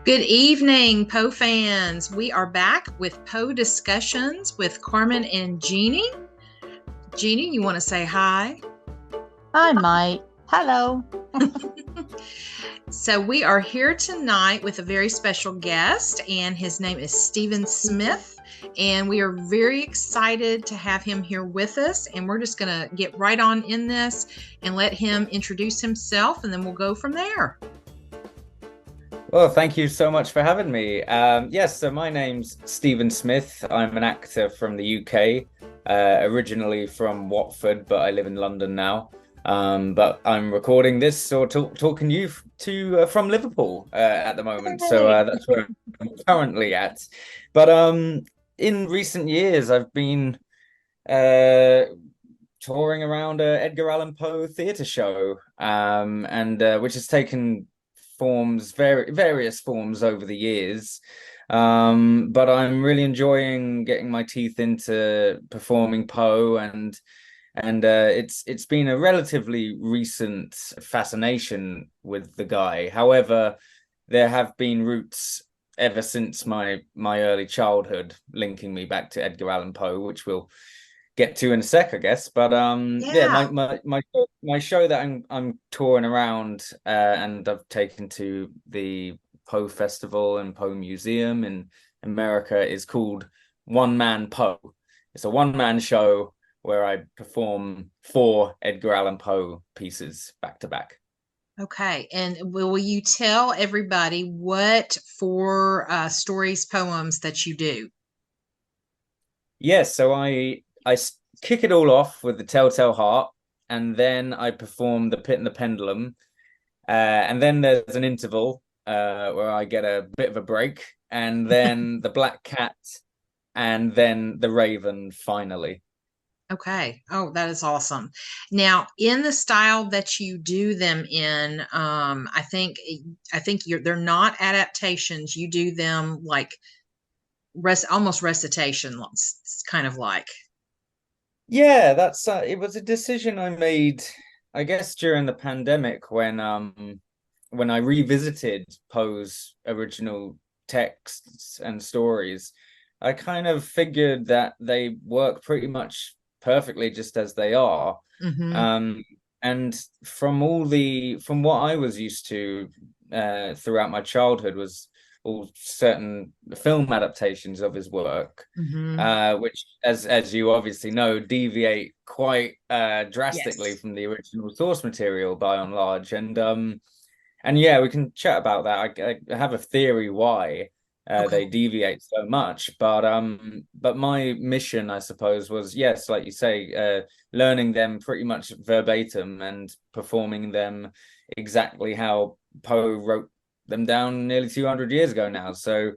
Good evening, Poe fans. We are back with Poe discussions with Carmen and Jeanie. Jeanie, you want to say hi? I might. Hello. So we are here tonight with a very special guest, and his name is Stephen Smith. And we are very excited to have him here with us. And we're just going to get right on in this and let him introduce himself, and then we'll go from there. Well, thank you so much for having me. Yes, so my name's Stephen Smith. I'm an actor from the UK, originally from Watford, but I live in London now. But I'm recording this or talking you from Liverpool at the moment. So that's where I'm currently at. But in recent years, I've been touring around Edgar Allan Poe theatre show, and which has taken various forms over the years, but I'm really enjoying getting my teeth into performing Poe, and it's been a relatively recent fascination with the guy. However, there have been roots ever since my early childhood linking me back to Edgar Allan Poe, which we'll get to in a sec, I guess. But my show that I'm touring around, and I've taken to the Poe Festival and Poe Museum in America, is called Man Poe. It's a one-man show where I perform 4 Edgar Allan Poe pieces back to back. Okay, and will you tell everybody what 4 stories, poems that you do? Yes, so I kick it all off with the Telltale Heart, and then I perform the Pit and the Pendulum, and then there's an interval where I get a bit of a break, and then the Black Cat, and then the Raven finally. Okay. Oh, that is awesome. Now, in the style that you do them in, I think they're not adaptations. You do them like almost recitation, it's kind of like. Yeah, that's it was a decision I made, I guess, during the pandemic when I revisited Poe's original texts and stories. I kind of figured that they work pretty much perfectly just as they are. Mm-hmm. And from what I was used to throughout my childhood was all certain film adaptations of his work, Mm-hmm. which, as you obviously know, deviate quite drastically Yes. from the original source material by and large. And yeah, we can chat about that. I have a theory why Okay. they deviate so much, but my mission, I suppose, was, yes, like you say, learning them pretty much verbatim and performing them exactly how Poe wrote them down nearly 200 years ago now. So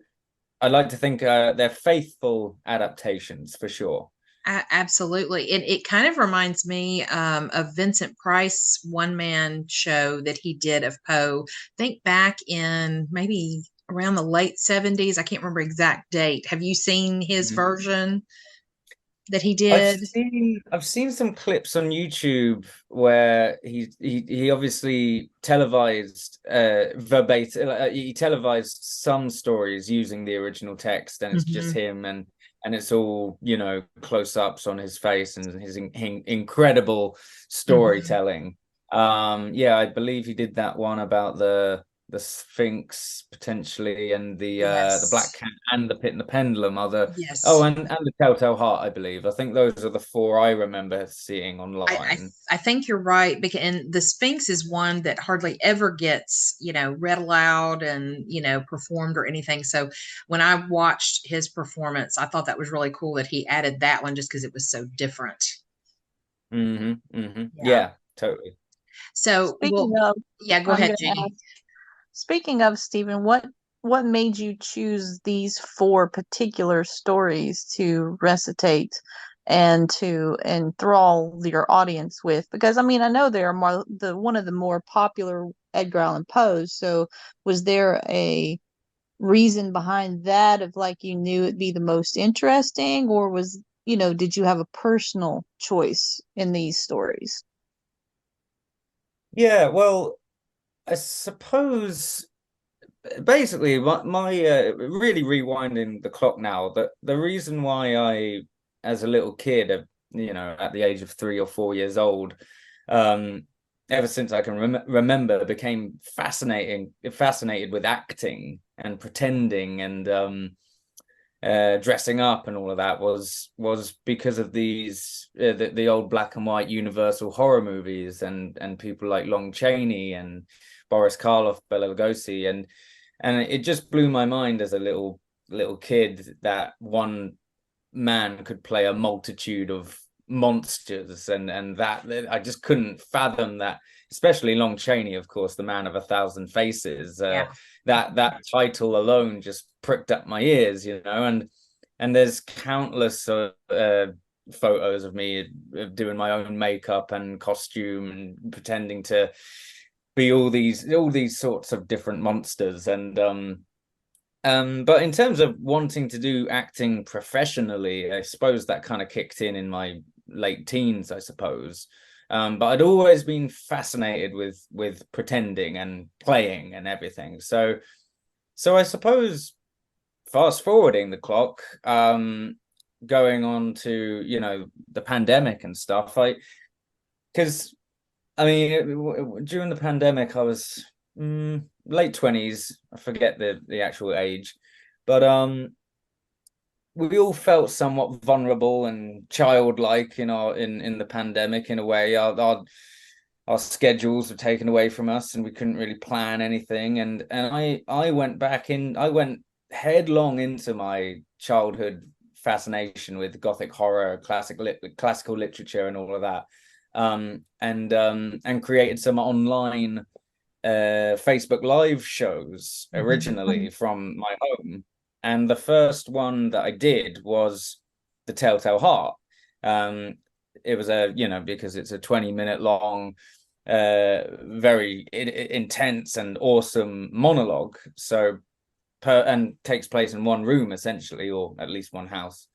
I'd like to think they're faithful adaptations for sure. Absolutely. It kind of reminds me of Vincent Price one-man show that he did of Poe. Think back in maybe around the late 70s. I can't remember exact date. Have you seen his Mhm. version that he I've did? seen some clips on YouTube where he obviously televised verbatim. He televised some stories using the original text, and it's just Hmm. him, and it's all, close ups on his face and his incredible Hmm. storytelling. Yeah, I believe he did that one about the Sphinx potentially, and the Black Yes. Cat and the Pit and the Pendulum are the. Oh, Yes. and the Telltale Heart, I believe. I think those are the 4 I remember seeing I, I online. I think you're right, because and the Sphinx is one that hardly ever gets, read aloud and, performed or anything. So when I watched his performance, I thought that was really cool that he added that one just because it was so different. Yeah. Yeah, totally. So, Speaking well, of, yeah, go I'm ahead, going to Jeannie. ask, speaking of Stephen, what made you choose these 4 particular stories to recitate and to enthrall your audience with? Because I mean, I know they are one of the more popular Edgar Allan Poe's. So was there a reason behind that, of like you knew it'd be the most interesting, or did you have a personal choice in these stories? Yeah, well, I suppose basically, my really rewinding the clock now, that the reason why I, as a little kid, at the age of 3 or 4 years old, ever since I can remember, became fascinated with acting and pretending and dressing up and all of that was because of these the old black and white Universal horror movies and people like Lon Chaney and Boris Karloff, Bela Lugosi, and it just blew my mind as a little kid that one man could play a multitude of monsters, and that I just couldn't fathom that, especially Lon Chaney, of course, the man of 1,000 faces. That title alone just pricked up my ears, and there's countless photos of me doing my own makeup and costume and pretending to be all these sorts of different monsters. And but in terms of wanting to do acting professionally, I suppose that kind of kicked in my late teens, I suppose. But I'd always been fascinated with pretending and playing and everything. So I suppose, fast forwarding the clock, going on to the pandemic and stuff, because I mean, during the pandemic, I was late 20s. I forget the actual age, but we all felt somewhat vulnerable and childlike in the pandemic, in a way. Our schedules were taken away from us, and we couldn't really plan anything. And I went headlong into my childhood fascination with Gothic horror, classical literature, and all of that. And created some online Facebook Live shows originally from my home. And the first one that I did was The Telltale Heart. It was because it's a 20-minute long, very intense and awesome monologue. And takes place in one room, essentially, or at least one house.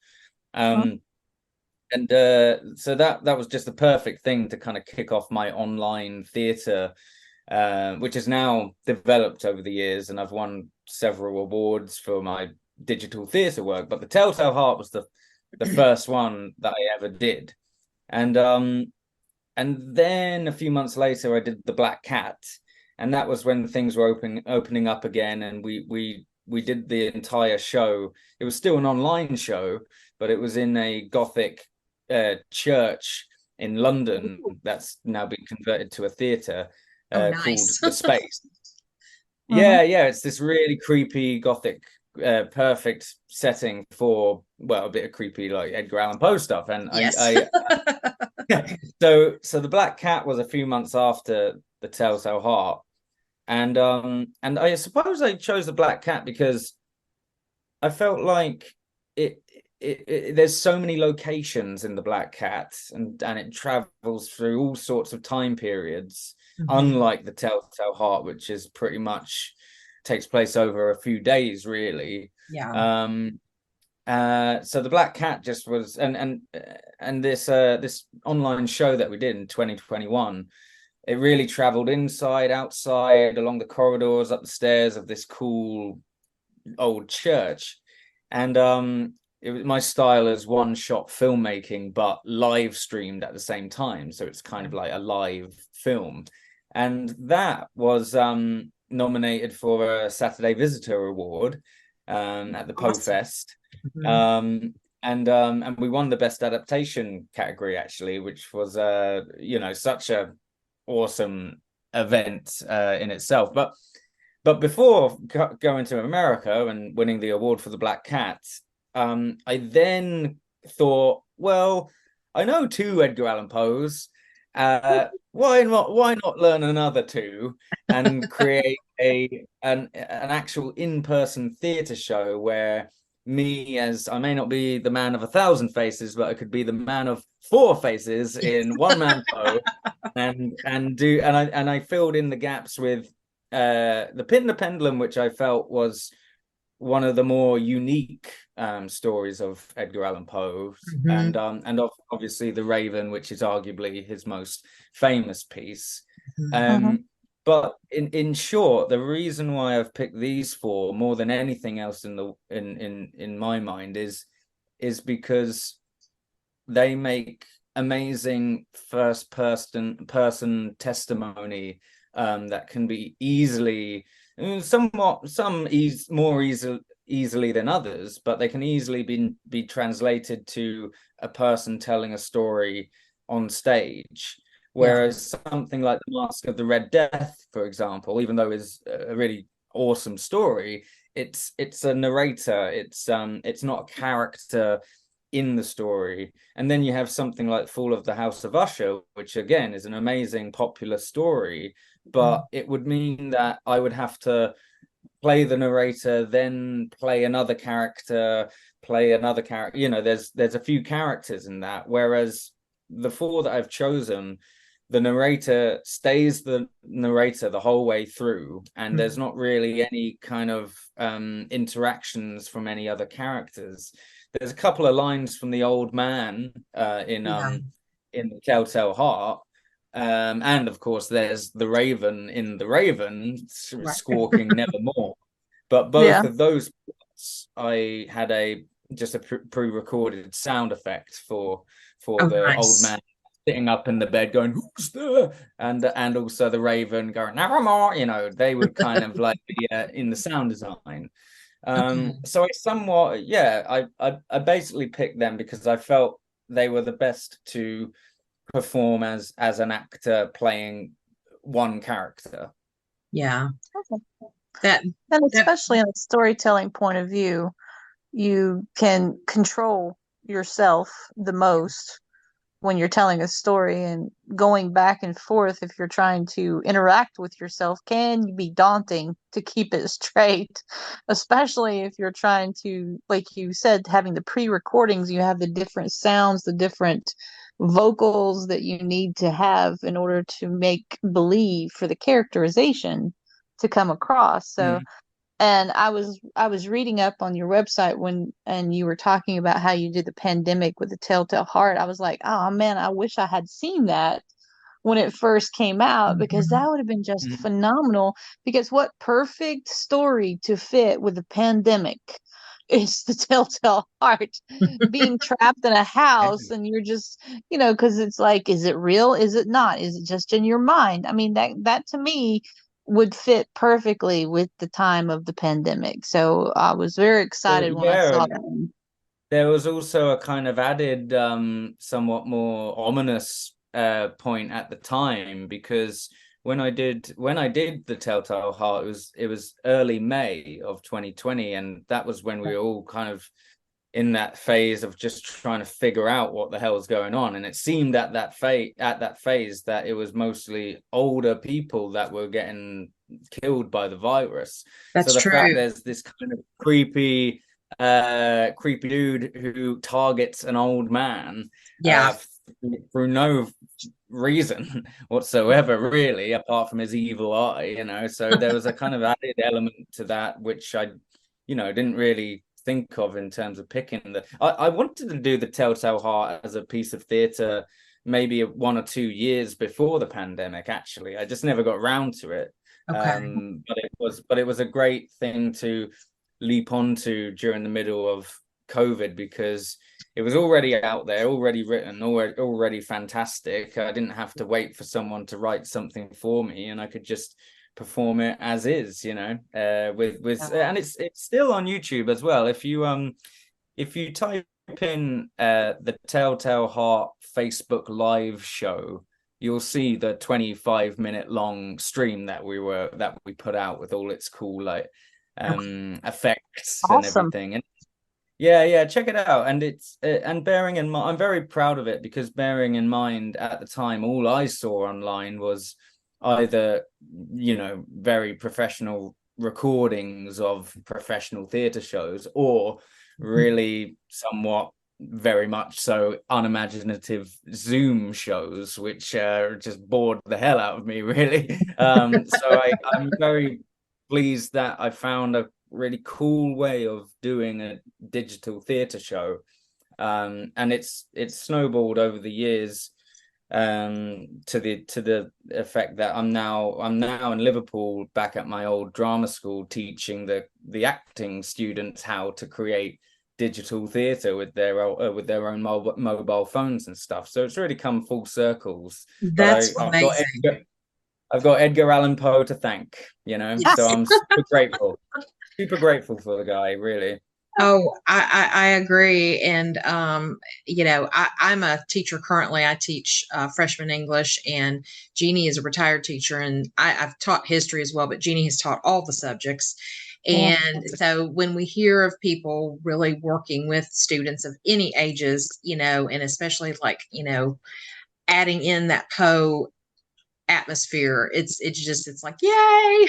And so that was just the perfect thing to kind of kick off my online theatre, which has now developed over the years, and I've won several awards for my digital theatre work. But The Telltale Heart was the first one that I ever did. And then a few months later, I did The Black Cat, and that was when things were opening up again, and we did the entire show. It was still an online show, but it was in a Gothic church in London that's now been converted to a theatre called The Space. Yeah, it's this really creepy Gothic, perfect setting for, well, a bit of creepy like Edgar Allan Poe stuff. And yes. So The Black Cat was a few months after The Telltale Heart, and I suppose I chose The Black Cat because I felt like there's so many locations in The Black Cat, and it travels through all sorts of time periods, unlike The Telltale Heart, which is pretty much takes place over a few days, really. Yeah. So The Black Cat just was, and this online show that we did in 2021, it really traveled inside, outside, along the corridors, up the stairs of this cool old church. And my style is one-shot filmmaking, but live streamed at the same time. So it's kind of like a live film. And that was nominated for a Saturday Visitor Award at the Poe Fest. And we won the Best Adaptation category, actually, which was such a awesome event in itself. But before going to America and winning the award for The Black Cat, I then thought, well, I know 2 Edgar Allan Poes. Why not learn another 2 and create an actual in-person theatre show where me, as I may not be the man of 1,000 faces, but I could be the man of 4 faces in one Man Poe, and I filled in the gaps with The Pit and the Pendulum, which I felt was one of the more unique stories of Edgar Allan Poe, and obviously The Raven, which is arguably his most famous piece. But in short, the reason why I've picked these four more than anything else in my mind is because they make amazing first person testimony that can be easily more easily than others, but they can easily be translated to a person telling a story on stage. Whereas something like The Mask of the Red Death, for example, even though it's a really awesome story, it's a narrator. It's not a character in the story. And then you have something like Fall of the House of Usher, which again is an amazing popular story, but it would mean that I would have to play the narrator, then play another character, you know, there's a few characters in that, whereas the four that I've chosen, the narrator stays the narrator the whole way through, and there's not really any kind of interactions from any other characters. There's a couple of lines from the old man in the Telltale Heart, and of course there's the Raven in the Raven squawking nevermore. But both of those parts, I had just a pre-recorded sound effect for the old man sitting up in the bed going, "Who's there?" and also the Raven going, "Nevermore." You know, they would kind of like be in the sound design. So I somewhat, I basically picked them because I felt they were the best to perform as an actor playing one character. Yeah. And especially in a storytelling point of view, you can control yourself the most when you're telling a story, and going back and forth if you're trying to interact with yourself can be daunting to keep it straight, especially if you're trying to, like you said, having the pre-recordings, you have the different sounds, the different vocals that you need to have in order to make believe for the characterization to come across. So and I was reading up on your website and you were talking about how you did the pandemic with the Telltale Heart. I was like, oh man, I wish I had seen that when it first came out, because that would have been just phenomenal. Because what perfect story to fit with the pandemic is the Telltale Heart being trapped in a house, and you're just, because it's like, is it real? Is it not? Is it just in your mind? I mean, that to me would fit perfectly with the time of the pandemic. So I was very excited when I saw that. There was also a kind of added, somewhat more ominous point at the time, because when I did the Telltale Heart, it was early May of 2020, and that was when we were all kind of in that phase of just trying to figure out what the hell is going on. And it seemed at that phase that it was mostly older people that were getting killed by the virus. That's so the true. fact there's this kind of creepy dude who targets an old man through no reason whatsoever, really, apart from his evil eye, so there was a kind of added element to that, which I didn't really think of in terms of picking I wanted to do the Telltale Heart as a piece of theater maybe 1 or 2 years before the pandemic. Actually, I just never got around to it. But it was a great thing to leap onto during the middle of COVID, because it was already out there, already written, already fantastic. I didn't have to wait for someone to write something for me, and I could just perform it as is, and it's still on YouTube as well. If you type in the Telltale Heart Facebook live show, you'll see the 25-minute long stream that we put out with all its cool effects and everything. And check it out. And it's and bearing in mind, I'm very proud of it, because bearing in mind at the time all I saw online was either very professional recordings of professional theater shows, or really somewhat very much so unimaginative Zoom shows, which just bored the hell out of me, really. So I'm very pleased that I found a really cool way of doing a digital theater show, and it's snowballed over the years to the effect that I'm now in Liverpool, back at my old drama school, teaching the acting students how to create digital theatre with their own mobile phones and stuff. So it's really come full circles. But That's I've got amazing. I've got Edgar Allan Poe to thank, so Yes. I'm super grateful for the guy, really. Oh, I agree. And, I'm a teacher currently. I teach freshman English, and Jeanie is a retired teacher, and I've taught history as well, but Jeanie has taught all the subjects. And so when we hear of people really working with students of any ages, and especially like, adding in that Poe atmosphere, it's like, yay.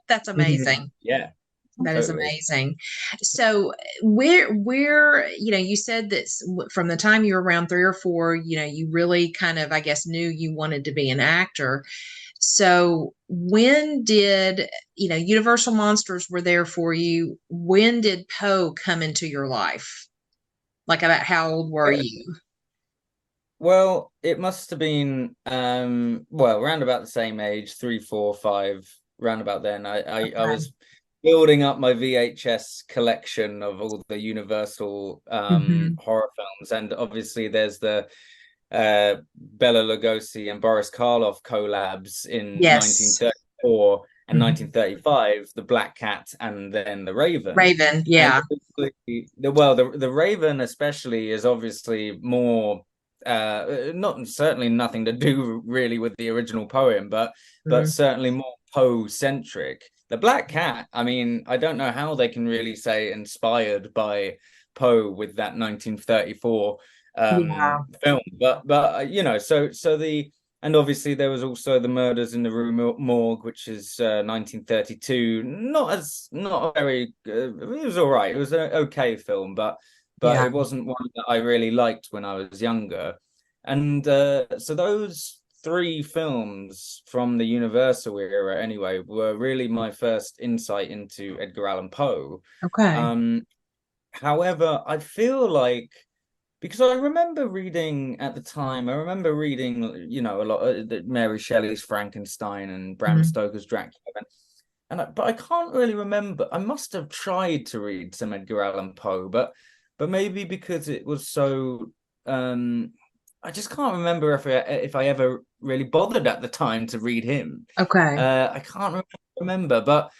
That's amazing. Yeah, That is totally. amazing. So where you said that from the time you were around 3 or 4, you really kind of, I guess, knew you wanted to be an actor. So when did, Universal Monsters were there for you? When did Poe come into your life? Like, about how old were you? Well, it must have been around about the same age, 3, 4, 5, round about then. I Okay. was building up my VHS collection of all the Universal Hmm. horror films, and obviously there's the Bela Lugosi and Boris Karloff collabs in Yes. 1934 and Hmm. 1935, the Black Cat and then the Raven. Raven. And Yeah. the Raven especially is obviously more not certainly nothing to do really with the original poem, but Mhm. certainly more Poe centric. The Black Cat, I mean, I don't know how they can really say inspired by Poe with that 1934 Yeah. film, but and obviously there was also the Murders in the Rue Morgue, which is 1932. Not a very it was all right. It was an okay film, but Yeah. it wasn't one that I really liked when I was younger. And so those three films from the Universal era, anyway, were really my first insight into Edgar Allan Poe. Okay. Um, However, I feel like, because I remember reading at the time, I remember reading, a lot of Mary Shelley's Frankenstein and Bram Mhm. Stoker's Dracula, but I can't really remember. I must have tried to read some Edgar Allan Poe, but maybe because it was so, I just can't remember if I ever really bothered at the time to read him. Okay. I can't remember, but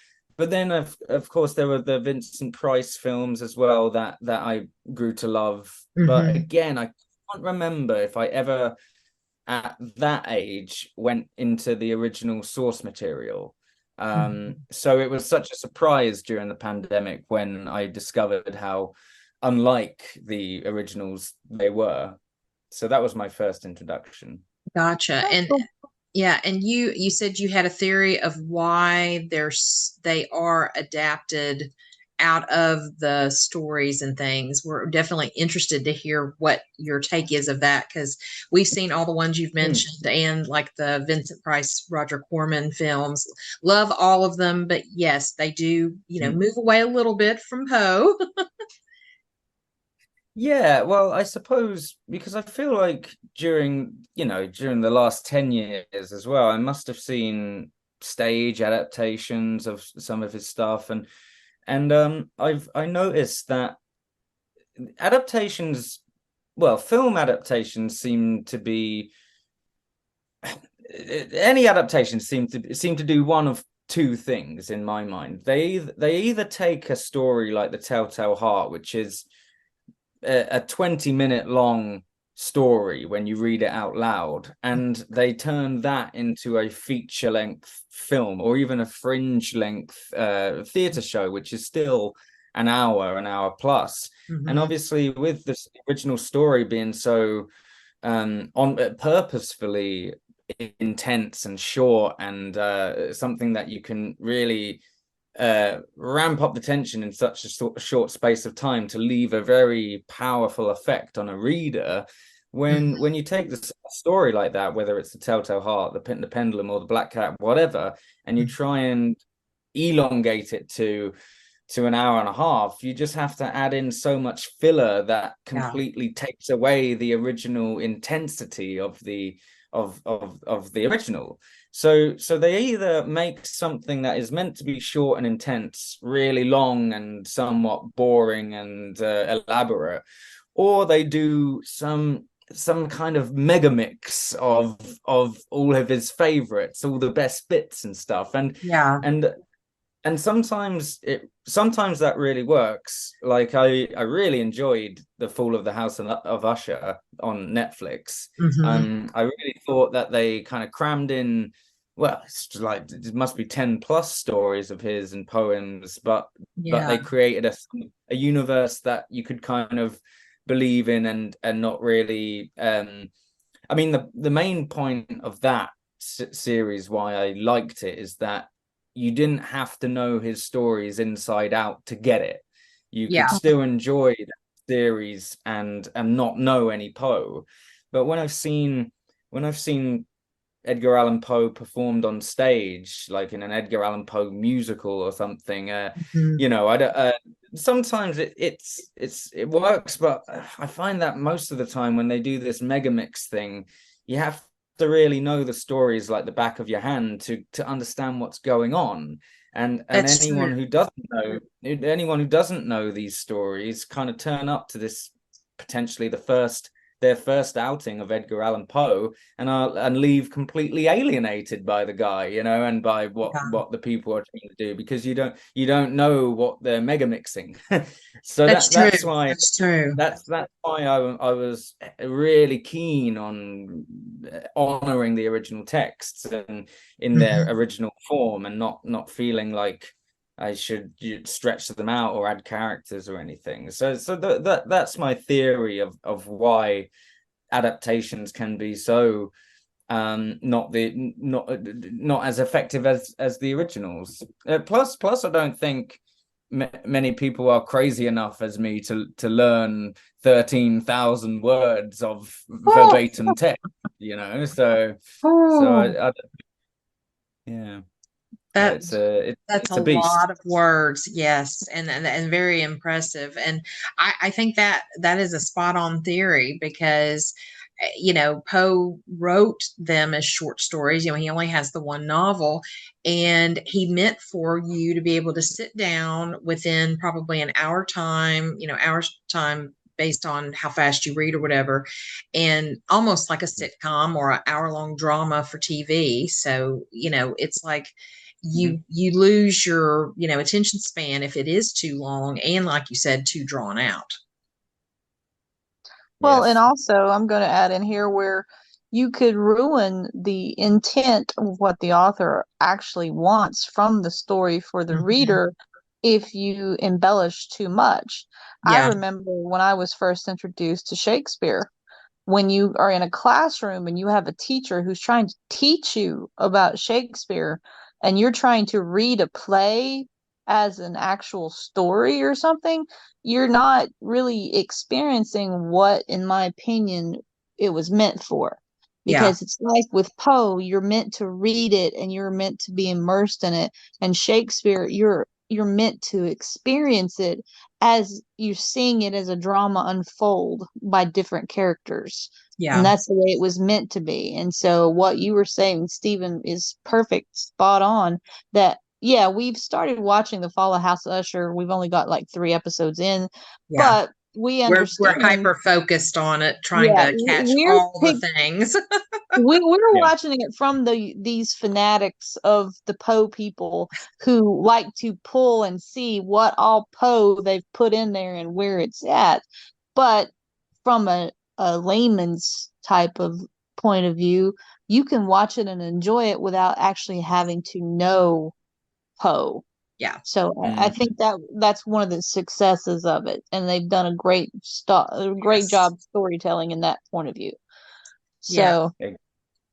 then of course there were the Vincent Price films as well that I grew to love. But Hmm. again, I can't remember if I ever at that age went into the original source material. So it was such a surprise during the pandemic when I discovered how unlike the originals they were. So that was my first introduction. Gotcha. That's And cool. yeah, and you said you had a theory of why they are adapted out of the stories and things. We're definitely interested to hear what your take is of that, because we've seen all the ones you've Hmm. mentioned and like the Vincent Price, Roger Corman films. Love all of them, but yes, they do, Hmm. move away a little bit from Poe. Yeah, well, I suppose because I feel like during the last 10 years as well, I must have seen stage adaptations of some of his stuff, and I noticed that adaptations, well, film adaptations seem to be any adaptations seem to do one of two things in my mind. They either take a story like The Telltale Heart, which is a 20-minute long story when you read it out loud, and they turn that into a feature length film or even a fringe length theater show, which is still an hour plus. And Mhm. obviously with the original story being so on purposefully intense and short, and something that you can really ramp up the tension in such a short space of time to leave a very powerful effect on a reader. When you take the story like that, whether it's the Telltale Heart, the Pendulum, or the Black Cat, whatever, and you try and elongate it to an hour and a half, you just have to add in so much filler that completely takes away the original intensity of the original. So they either make something that is meant to be short and intense really long and somewhat boring and elaborate, or they do some kind of mega mix of all of his favorites, all the best bits and stuff. And sometimes that really works. Like I really enjoyed The Fall of the House of Usher on Netflix. I really thought that they kind of crammed in, well, it's just like it must be 10 plus stories of his and poems, but they created a universe that you could kind of believe in and not really. I mean, the main point of that series, why I liked it, is that you didn't have to know his stories inside out to get it. You could still enjoy the series and not know any Poe. But when I've seen Edgar Allan Poe performed on stage, like in an Edgar Allan Poe musical or something, you know, I don't. Sometimes it works, but I find that most of the time when they do this mega mix thing, you have to really know the stories like the back of your hand to understand what's going on. And anyone who doesn't know these stories kind of turn up to this potentially their first outing of Edgar Allan Poe and leave completely alienated by the guy, you know, and by what the people are trying to do, because you don't know what they're mega mixing. So that's why I was really keen on honoring the original texts and in their original form, and not feeling like I should stretch them out or add characters or anything. So that's my theory of why adaptations can be so not as effective as the originals. Plus I don't think many people are crazy enough as me to learn 13,000 words of verbatim text, you know. So yeah. That's it's a beast. lot of words, yes, and very impressive. And I think that is a spot on theory, because you know, Poe wrote them as short stories. You know, he only has the one novel, and he meant for you to be able to sit down within probably an hour time, you know, hours time based on how fast you read or whatever, and almost like a sitcom or an hour-long drama for TV. So, you know, it's like you lose your, you know, attention span if it is too long, and like you said, too drawn out. Well, and also I'm going to add in here where you could ruin the intent of what the author actually wants from the story for the reader if you embellish too much. I remember when I was first introduced to Shakespeare, when you are in a classroom and you have a teacher who's trying to teach you about Shakespeare, and you're trying to read a play as an actual story or something, you're not really experiencing what, in my opinion, it was meant for. Because it's like with Poe, you're meant to read it and you're meant to be immersed in it. And Shakespeare, you're meant to experience it as you're seeing it as a drama unfold by different characters. And that's the way it was meant to be. And so what you were saying, Stephen, is perfect, spot on. That we've started watching The Fall of House Usher. We've only got like 3 episodes in, but we understand. We're hyper focused on it, trying to catch all the things. We're watching it from these fanatics of the Poe people who like to pull and see what all Poe they've put in there and where it's at. But from a layman's type of point of view, you can watch it and enjoy it without actually having to know Poe. So I think that's one of the successes of it, and they've done a great job storytelling in that point of view. So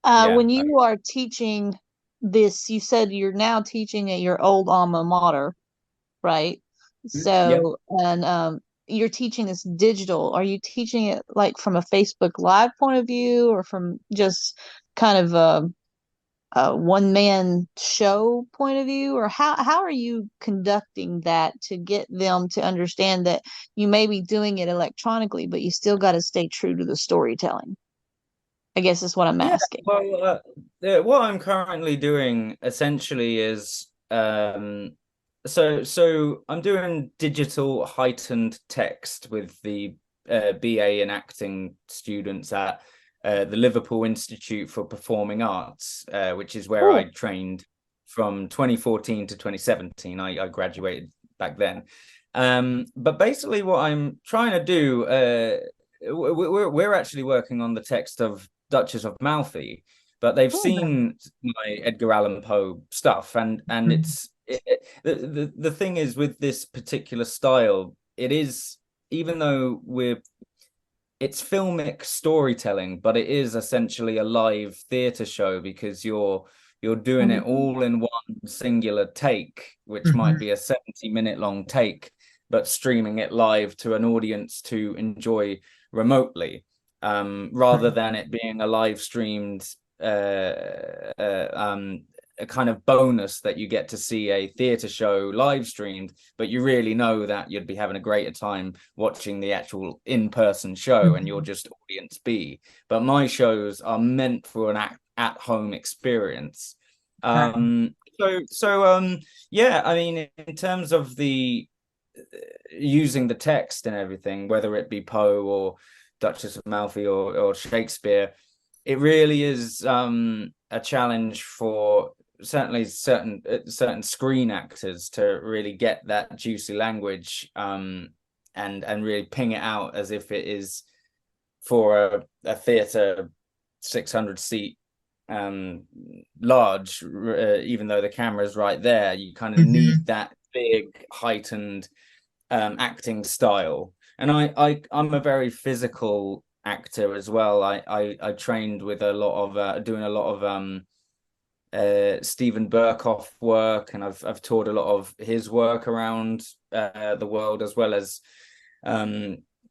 when you are teaching this, you said you're now teaching at your old alma mater, right? So and you're teaching this digital. Are you teaching it like from a Facebook Live point of view, or from just kind of one man show point of view, or how are you conducting that to get them to understand that you may be doing it electronically, but you still got to stay true to the storytelling? I guess is what I'm Yeah, asking. well, what I'm currently doing essentially is so I'm doing digital heightened text with the BA in acting students at the Liverpool Institute for Performing Arts, which is where I Cool. trained from 2014 to 2017. I graduated back then. But basically, what I'm trying to do, we're actually working on the text of Duchess of Malfi, but they've Oh, seen my Edgar Allan Poe stuff, and the thing is with this particular style, it is, even though it's filmic storytelling, but it is essentially a live theatre show because you're doing it all in one singular take, which might be a 70-minute long take, but streaming it live to an audience to enjoy remotely, rather than it being a live streamed a kind of bonus that you get to see a theatre show live streamed, but you really know that you'd be having a greater time watching the actual in-person show and you're just audience B. But my shows are meant for an at-home experience. Yeah, I mean, in terms of the using the text and everything, whether it be Poe or Duchess of Malfi or Shakespeare, it really is a challenge for certainly certain screen actors to really get that juicy language and really ping it out as if it is for a theatre 600 seat large, even though the camera's right there. You kind of need that big heightened acting style. And I'm a very physical actor as well. I trained with a lot of doing a lot of Stephen Burkoff work, and I've toured a lot of his work around the world, as well as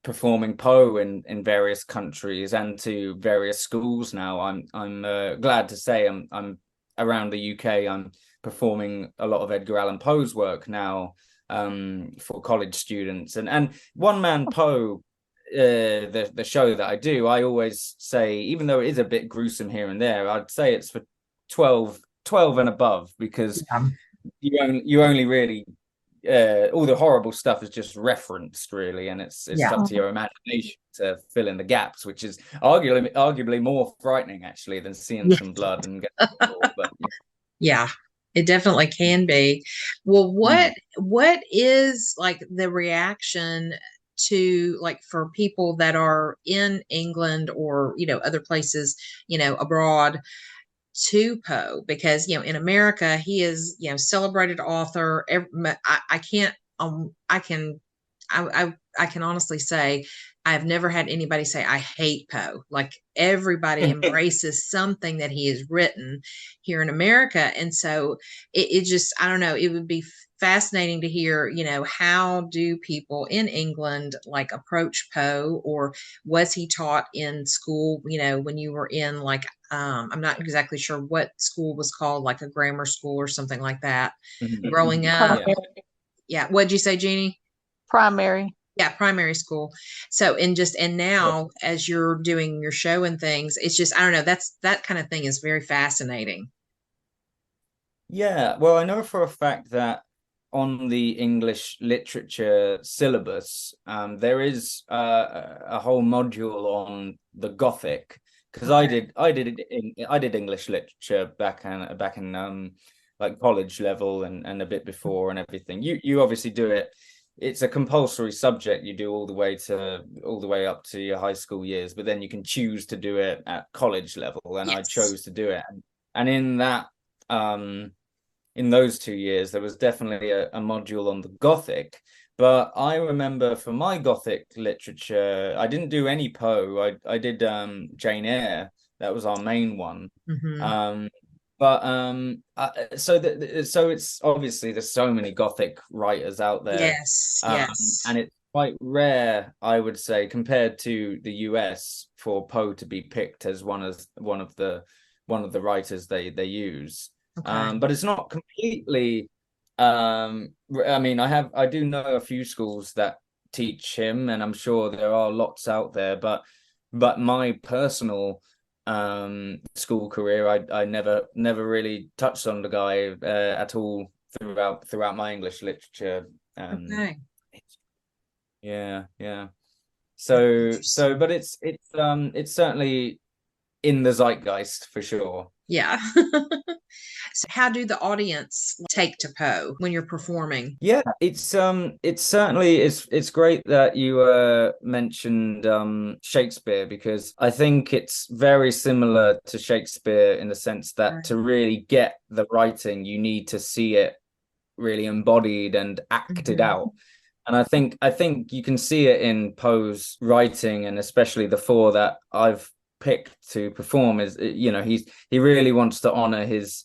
performing Poe in various countries and to various schools now. I'm glad to say I'm around the UK. I'm performing a lot of Edgar Allan Poe's work now for college students, and Man Poe, the show that I do, I always say, even though it is a bit gruesome here and there, I'd say it's for 12 and above, because you only really all the horrible stuff is just referenced, really, and it's up to your imagination to fill in the gaps, which is arguably more frightening actually than seeing some blood and but yeah, it definitely can be. Well, what is like the reaction to, like, for people that are in England or other places abroad, to Poe? Because in America he is celebrated author. I can't I can honestly say I've never had anybody say I hate Poe. Like, everybody embraces something that he has written here in America. And so it just, I don't know, it would be fascinating to hear, how do people in England like approach Poe, or was he taught in school, when you were in, like, I'm not exactly sure what school was called, like a grammar school or something like that, growing up. Yeah. What'd you say, Jeannie? Primary. Yeah, primary school. So, and now as you're doing your show and things, it's just, I don't know, that kind of thing is very fascinating. Yeah, well, I know for a fact that on the English literature syllabus, there is a whole module on the Gothic, because I did English literature back in like college level and a bit before and everything. You obviously do it. It's a compulsory subject you do all the way up to your high school years, but then you can choose to do it at college level, and I chose to do it. And in that in those 2 years, there was definitely a module on the Gothic. But I remember for my Gothic literature, I didn't do any Poe. I did Jane Eyre. That was our main one. So it's obviously there's so many Gothic writers out there. Yes. And it's quite rare, I would say, compared to the US, for Poe to be picked as one of the one of the writers they use. Okay. But it's not completely. I mean, I do know a few schools that teach him, and I'm sure there are lots out there. But my personal school career, I never really touched on the guy at all throughout my English literature. Okay. Yeah, yeah. That's But it's certainly in the zeitgeist for sure. Yeah. So how do the audience take to Poe when you're performing? Yeah, it's certainly it's great that you mentioned Shakespeare, because I think it's very similar to Shakespeare in the sense that to really get the writing, you need to see it really embodied and acted out. And I think you can see it in Poe's writing, and especially the four that I've picked to perform. Is, he really wants to honor his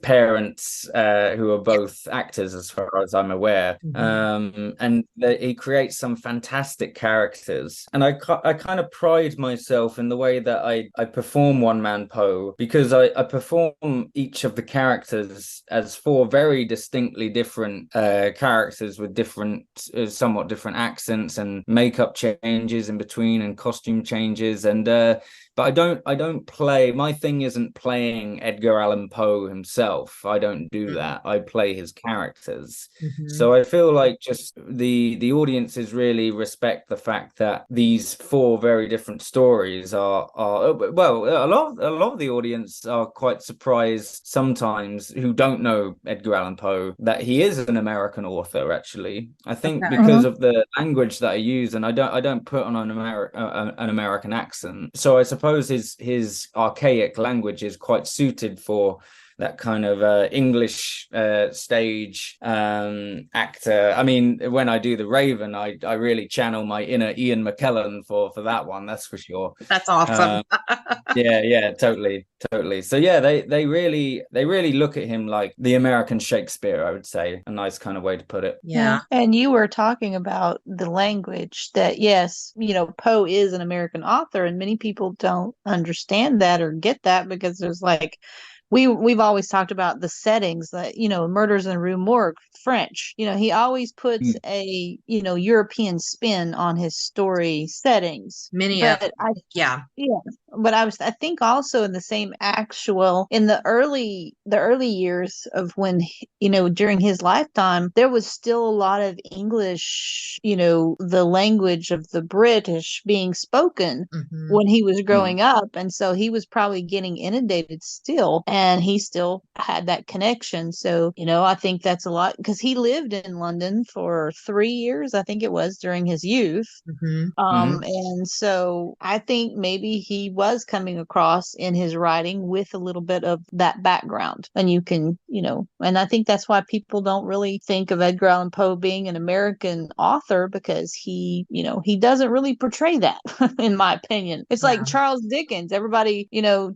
parents, who are both actors as far as I'm aware. And he creates some fantastic characters, and I kind of pride myself in the way that I perform One Man Poe, because I perform each of the characters as four very distinctly different characters with different somewhat different accents and makeup changes in between and costume changes. And but I don't play, my thing isn't playing Edgar Allan Poe himself. I don't do that. I play his characters. So I feel like just the audiences really respect the fact that these four very different stories are well, a lot of the audience are quite surprised sometimes, who don't know Edgar Allan Poe, that he is an American author. Actually, I think because of the language that I use, and I don't put on an American accent. So I suppose his archaic language is quite suited for that kind of English stage actor. I mean, when I do the Raven, I really channel my inner Ian McKellen for that one. That's for sure. That's awesome. Yeah, totally. So yeah, they really look at him like the American Shakespeare, I would say. A nice kind of way to put it. Yeah. And you were talking about the language, that yes, Poe is an American author, and many people don't understand that or get that, because there's like we've always talked about the settings, that Murders in the Rue Morgue, French. He always puts a European spin on his story settings. Many of But yeah. But I think also in the same in the early years of when, during his lifetime, there was still a lot of English, the language of the British being spoken when he was growing up. And so he was probably getting inundated still, and he still had that connection. So, I think that's a lot, because he lived in London for 3 years, I think it was, during his youth. And so I think maybe he was coming across in his writing with a little bit of that background. And you can, and I think that's why people don't really think of Edgar Allan Poe being an American author, because he doesn't really portray that, in my opinion. It's like Charles Dickens. Everybody,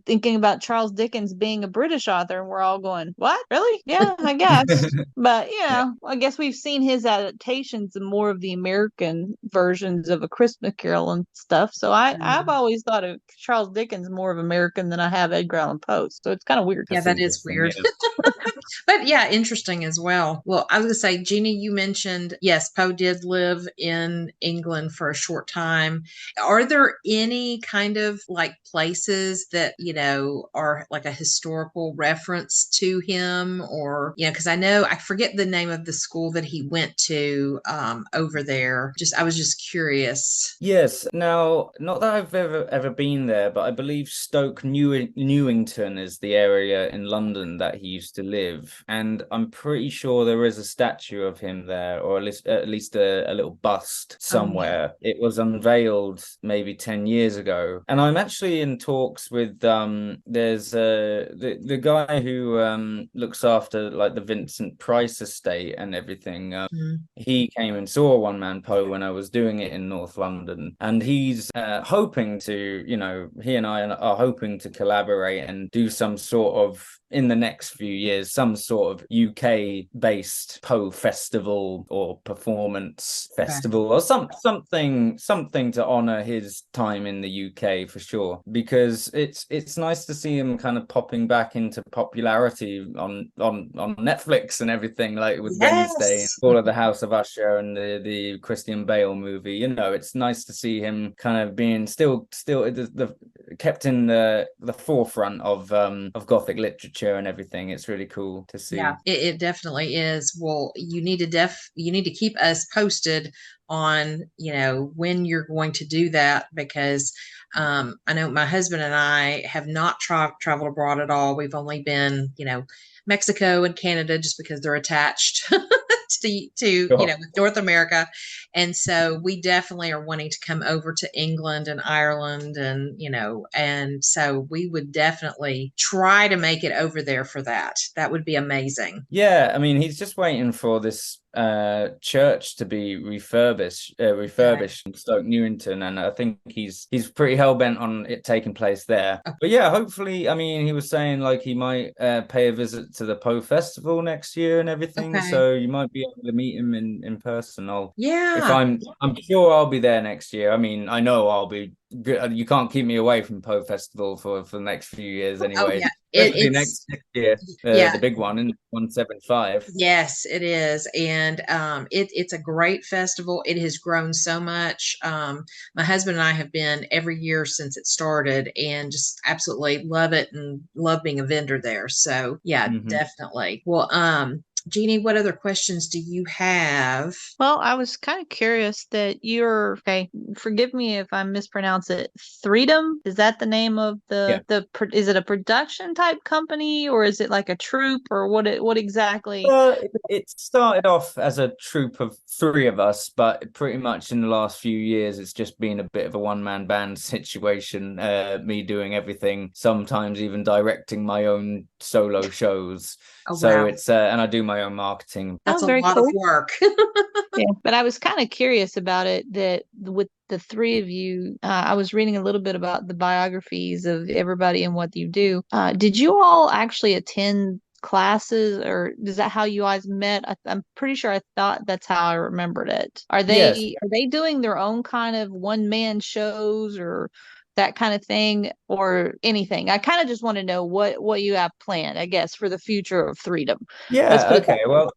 thinking about Charles Dickens being a British author, and we're all going, what? Really? Yeah, I guess. But, I guess we've seen his adaptations and more of the American versions of A Christmas Carol and stuff. So I've always thought of Charles Dickens more of American than I have Edgar Allan Poe. So it's kind of weird. Yeah, that is weird. But yeah, interesting as well. Well, I was going to say, Jeanie, you mentioned, yes, Poe did live in England for a short time. Are there any kind of like places that, are like a historical reference to him, or, because I forget the name of the school that he went to over there. I was just curious. Yes. Now, not that I've ever been there, but I believe Stoke Newington is the area in London that he used to live, and I'm pretty sure there is a statue of him there, or at least a little bust somewhere. It was unveiled maybe 10 years ago, and I'm actually in talks with there's the guy who looks after like the Vincent Price estate and everything. He came and saw One Man Poe when I was doing it in North London, and he's hoping to he and I are hoping to collaborate and do some sort of, in the next few years, some sort of UK based Poe festival or performance festival or something to honor his time in the UK, for sure, because it's nice to see him kind of popping back into popularity on Netflix and everything, like with Wednesday and all of the House of Usher and the Christian Bale movie. You know, it's nice to see him kind of being still kept in the forefront of Gothic literature and everything. It's really cool to see. Yeah, it definitely is. Well, you need to keep us posted on, when you're going to do that, because I know my husband and I have not traveled abroad at all. We've only been, Mexico and Canada, just because they're attached to Sure. with North America. And so we definitely are wanting to come over to England and Ireland, and so we would definitely try to make it over there for that. That would be amazing. Yeah, I mean, he's just waiting for this church to be refurbished in Stoke Newington, and I think he's pretty hell-bent on it taking place there. But yeah, hopefully, I mean, he was saying like he might pay a visit to the Poe Festival next year and everything, so you might be able to meet him in person. I'm sure I'll be there next year. I mean, I know I'll be good. You can't keep me away from Poe Festival for the next few years anyway. Especially next year, the big one in 175. Yes, it is, and it's a great festival. It has grown so much. My husband and I have been every year since it started, and just absolutely love it and love being a vendor there. So yeah, definitely. Well, Jeanie, what other questions do you have? Well, I was kind of curious that forgive me if I mispronounce it. Freedom, is that the name of is it a production type company, or is it like a troupe, or what exactly? It started off as a troupe of 3 of us, but pretty much in the last few years, it's just been a bit of a one-man band situation, me doing everything, sometimes even directing my own solo shows. So it's and I do my own marketing. That's a lot of work. Yeah, but I was kind of curious about it, that with the 3 of you, I was reading a little bit about the biographies of everybody and what you do. Did you all actually attend classes, or is that how you guys met? I'm pretty sure, I thought that's how I remembered it. Are they doing their own kind of one-man shows or that kind of thing, or anything? I kind of just want to know what you have planned, I guess, for the future of Freedom. Yeah, okay. Well,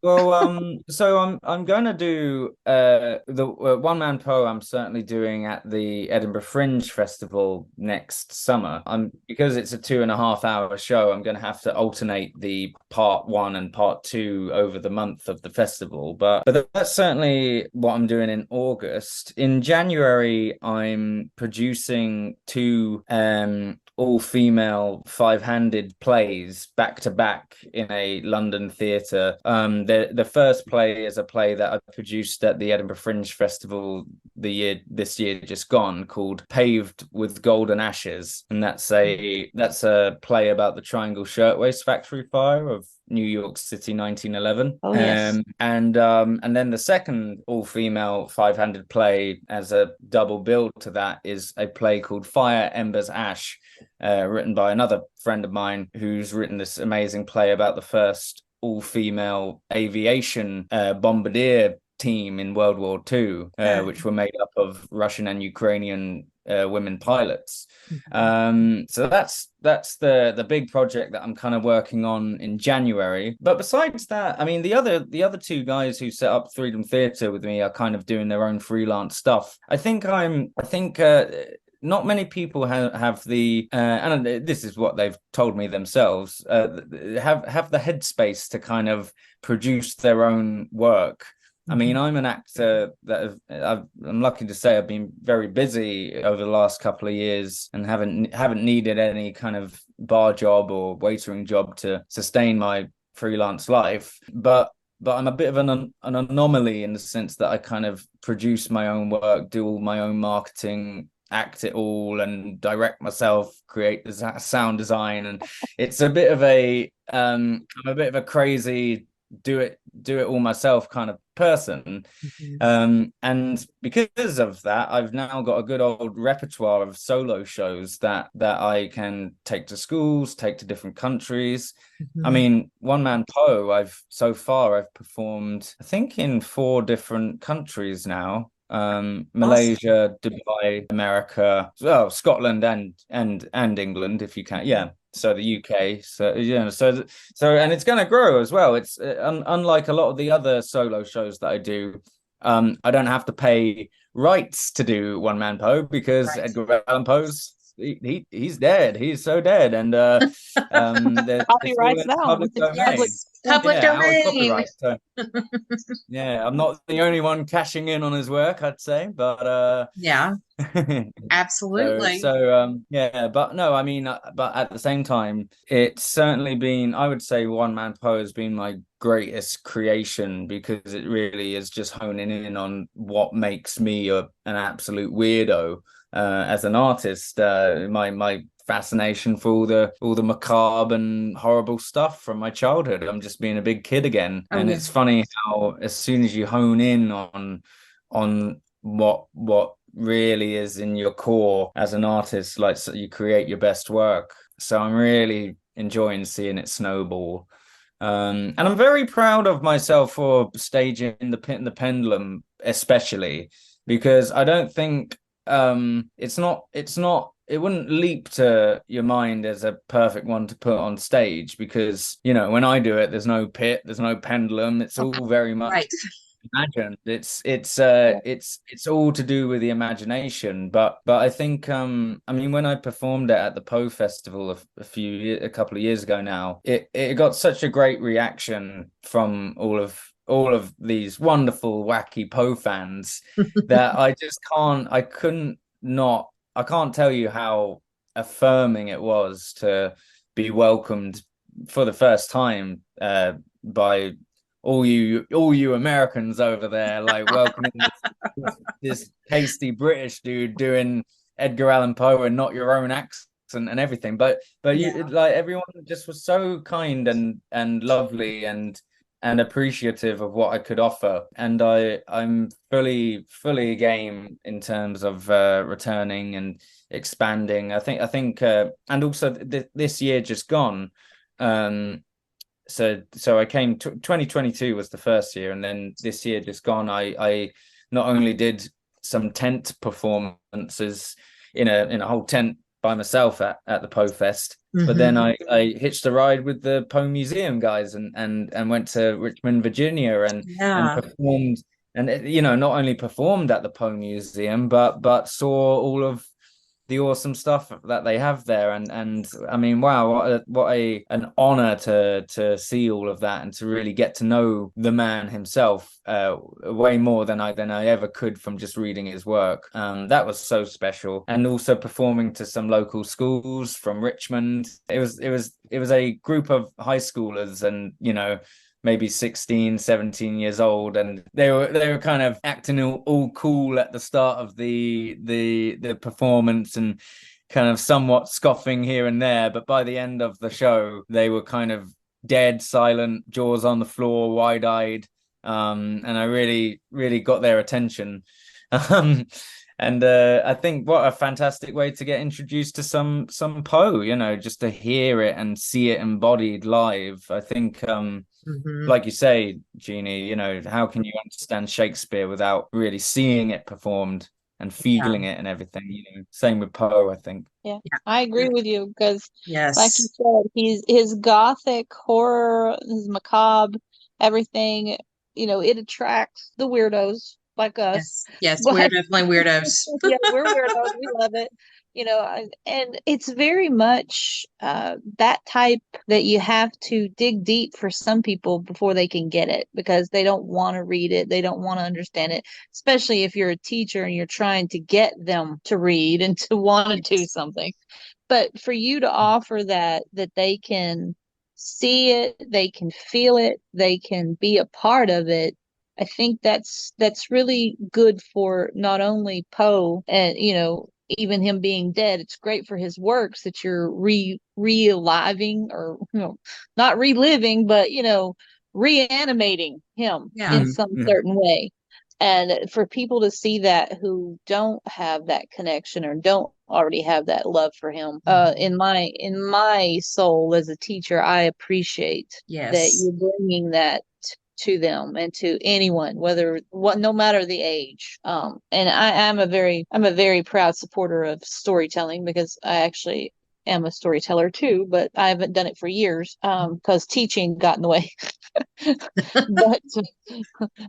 so I'm going to do the One Man Poe. I'm certainly doing at the Edinburgh Fringe Festival next summer. Because it's a 2.5-hour show, I'm going to have to alternate the part 1 and part 2 over the month of the festival. But that's certainly what I'm doing in August. In January, I'm producing 2 all-female 5-handed plays back to back in a London theatre. The first play is a play that I produced at the Edinburgh Fringe Festival this year just gone, called Paved with Golden Ashes, and that's a play about the Triangle Shirtwaist Factory fire of New York City, 1911. Oh, yes. And then the second all-female 5-handed play, as a double bill to that, is a play called Fire, Embers, Ash, written by another friend of mine who's written this amazing play about the first all-female aviation bombardier team in World War II, which were made up of Russian and Ukrainian women pilots. So that's the big project that I'm kind of working on in January. But besides that, I mean, the other 2 guys who set up Freedom Theatre with me are kind of doing their own freelance stuff. I think not many people have the and this is what they've told me themselves, have the headspace to kind of produce their own work. I mean, I'm an actor that I'm lucky to say I've been very busy over the last couple of years and haven't needed any kind of bar job or waitering job to sustain my freelance life. But I'm a bit of an anomaly in the sense that I kind of produce my own work, do all my own marketing, act it all, and direct myself, create the sound design, and it's a bit of I'm a bit of a crazy do do it all myself kind of person. And because of that, I've now got a good old repertoire of solo shows that I can take to schools, take to different countries. I mean, One Man Poe, I've performed, I think, in 4 different countries now. Malaysia, Dubai, America, well, Scotland and England, if you can. Yeah. So the UK, so and it's going to grow as well. It's unlike a lot of the other solo shows that I do. I don't have to pay rights to do One Man Poe because Edgar Allan Poe's he's dead. He's so dead, and Copyrights now. Public domain. Yes, public domain. Copyright. So, yeah, I'm not the only one cashing in on his work, I'd say, but yeah, absolutely. Yeah, but no, I mean, but at the same time, it's certainly been, I would say, One Man Poe has been my greatest creation because it really is just honing in on what makes me an absolute weirdo as an artist. My fascination for all the macabre and horrible stuff from my childhood. I'm just being a big kid again, and it's funny how as soon as you hone in on what really is in your core as an artist, like, so you create your best work. So I'm really enjoying seeing it snowball. And I'm very proud of myself for staging the Pit and the Pendulum, especially because I don't think it wouldn't leap to your mind as a perfect one to put on stage because, you know, when I do it, there's no pit, there's no pendulum. It's all very much imagined. It's all to do with the imagination. But I think I mean, when I performed it at the Poe Festival a couple of years ago now, it got such a great reaction from all of these wonderful wacky Poe fans that I can't tell you how affirming it was to be welcomed for the first time by all you Americans over there, like welcoming this tasty British dude doing Edgar Allan Poe and not your own accent and everything. But you, like, everyone just was so kind and lovely and appreciative of what I could offer, and I'm fully game in terms of returning and expanding. I think and also this year just gone, so I came 2022 was the first year, and then this year just gone, I not only did some tent performances in a whole tent by myself at the Poe Fest, but then I hitched a ride with the Poe Museum guys and went to Richmond, Virginia, and performed, and you know, not only performed at the Poe Museum, but saw all of the awesome stuff that they have there, and I mean, wow, what an honor to see all of that and to really get to know the man himself way more than I ever could from just reading his work. That was so special. And also performing to some local schools from Richmond. It was a group of high schoolers, and you know, maybe 16, 17 years old, and they were kind of acting all cool at the start of the performance and kind of somewhat scoffing here and there, but by the end of the show they were kind of dead silent, jaws on the floor, wide-eyed, and I really got their attention. And I think what a fantastic way to get introduced to some Poe, you know, just to hear it and see it embodied live. I think like you say, Jeanie, you know, how can you understand Shakespeare without really seeing it performed and feeling it and everything? You know, same with Poe, I think. Yeah, I agree with you because, like you said, his gothic horror, his macabre, everything. You know, it attracts the weirdos like us. Yes, we're definitely weirdos. Yeah, we're weirdos. We love it. You know, and it's very much that type that you have to dig deep for some people before they can get it, because they don't want to read it. They don't want to understand it, especially if you're a teacher and you're trying to get them to read and to want to do something. But for you to offer that they can see it, they can feel it, they can be a part of it, I think that's really good for not only Poe and, you know, even him being dead. It's great for his works that you're reliving, or, you know, not reliving, but, you know, reanimating him Yeah. in some certain way. And for people to see that who don't have that connection or don't already have that love for him, in my soul as a teacher, I appreciate that Yes. you're bringing that to them and to anyone, no matter the age. And I'm a very proud supporter of storytelling, because I actually am a storyteller too, but I haven't done it for years because teaching got in the way. but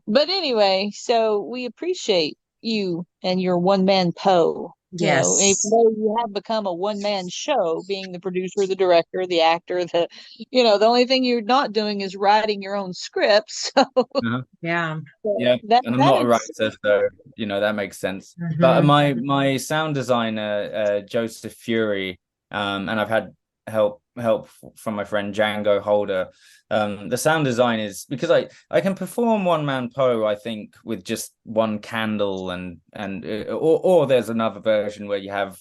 but anyway, so we appreciate you and your one man Poe. Even Yes. though you have become a one man show, being the producer, the director, the actor, the only thing you're not doing is writing your own scripts. Yeah. Yeah, that and I'm that not a is writer, so that makes sense. But Mhm. my sound designer, Joseph Fury, and I've had help from my friend Django Holder. The sound design is because I can perform one man Poe, I think, with just one candle, or there's another version where you have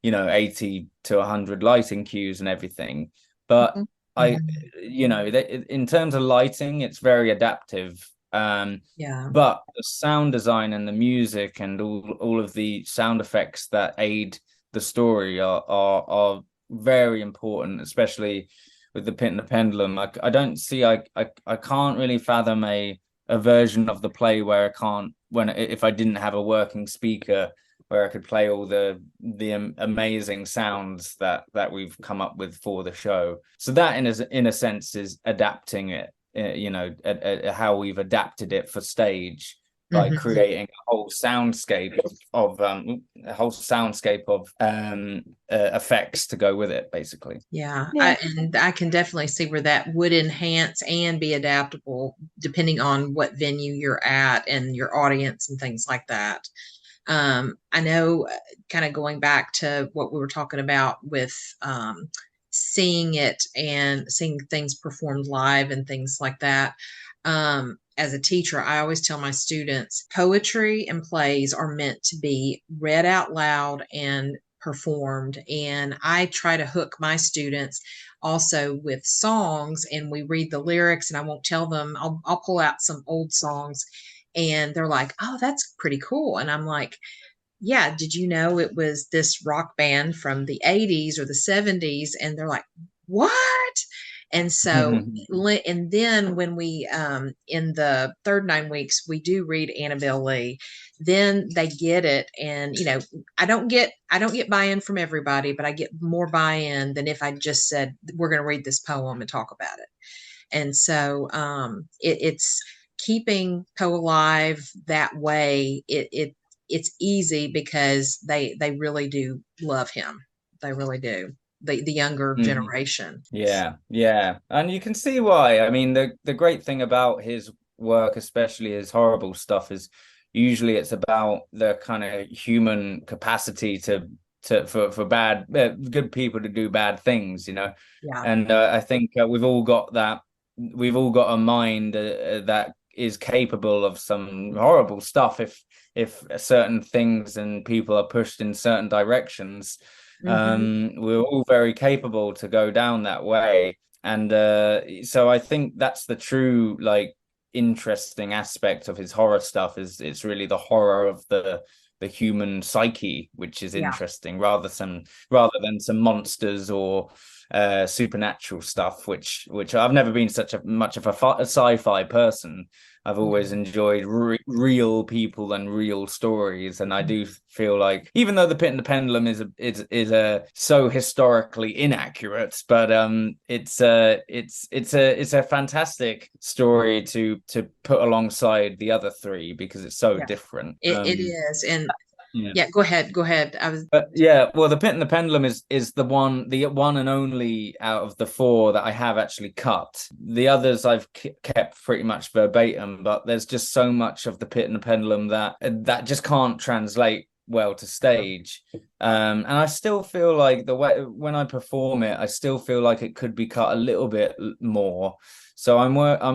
80 to 100 lighting cues and everything. But I, in terms of lighting, it's very adaptive. Yeah. But the sound design and the music and all of the sound effects that aid the story are very important, especially with the Pit and the Pendulum. I don't see I can't really fathom a version of the play where if I didn't have a working speaker where I could play all the amazing sounds that we've come up with for the show. So that in a sense is adapting it, how we've adapted it for stage by creating a whole soundscape of effects to go with it, basically. Yeah. yeah. And I can definitely see where that would enhance and be adaptable depending on what venue you're at and your audience and things like that. I know, kind of going back to what we were talking about with seeing it and seeing things performed live and things like that. As a teacher, I always tell my students poetry and plays are meant to be read out loud and performed. And I try to hook my students also with songs, and we read the lyrics, and I won't tell them, I'll pull out some old songs, and they're like, oh, that's pretty cool. And I'm like, yeah, did you know it was this rock band from the 80s or the 70s? And they're like, what? And so, and then when we, in the third 9 weeks, we do read Annabelle Lee, then they get it. And, I don't get buy-in from everybody, but I get more buy-in than if I just said, we're going to read this poem and talk about it. And so, it's keeping Poe alive that way. It's easy because they really do love him. They really do. The younger generation. Yeah, and you can see why. I mean, the great thing about his work, especially his horrible stuff, is usually it's about the kind of human capacity for bad good people to do bad things, Yeah. And I think we've all got that. We've all got a mind that is capable of some horrible stuff if certain things and people are pushed in certain directions. We're all very capable to go down that way, and so I think that's the true interesting aspect of his horror stuff. Is it's really the horror of the human psyche, which is interesting, rather than some monsters or supernatural stuff, which I've never been much of a sci-fi person. I've always enjoyed real people and real stories, and I do feel like, even though the Pit and the Pendulum is so historically inaccurate, but it's a fantastic story to put alongside the other three because it's so different. It is. And go ahead. Well, the Pit and the Pendulum is the one and only out of the four that I have actually cut. The others I've kept pretty much verbatim, but there's just so much of the Pit and the Pendulum that just can't translate well to stage. And I still feel like the way when I perform it, I still feel like it could be cut a little bit more. So I'm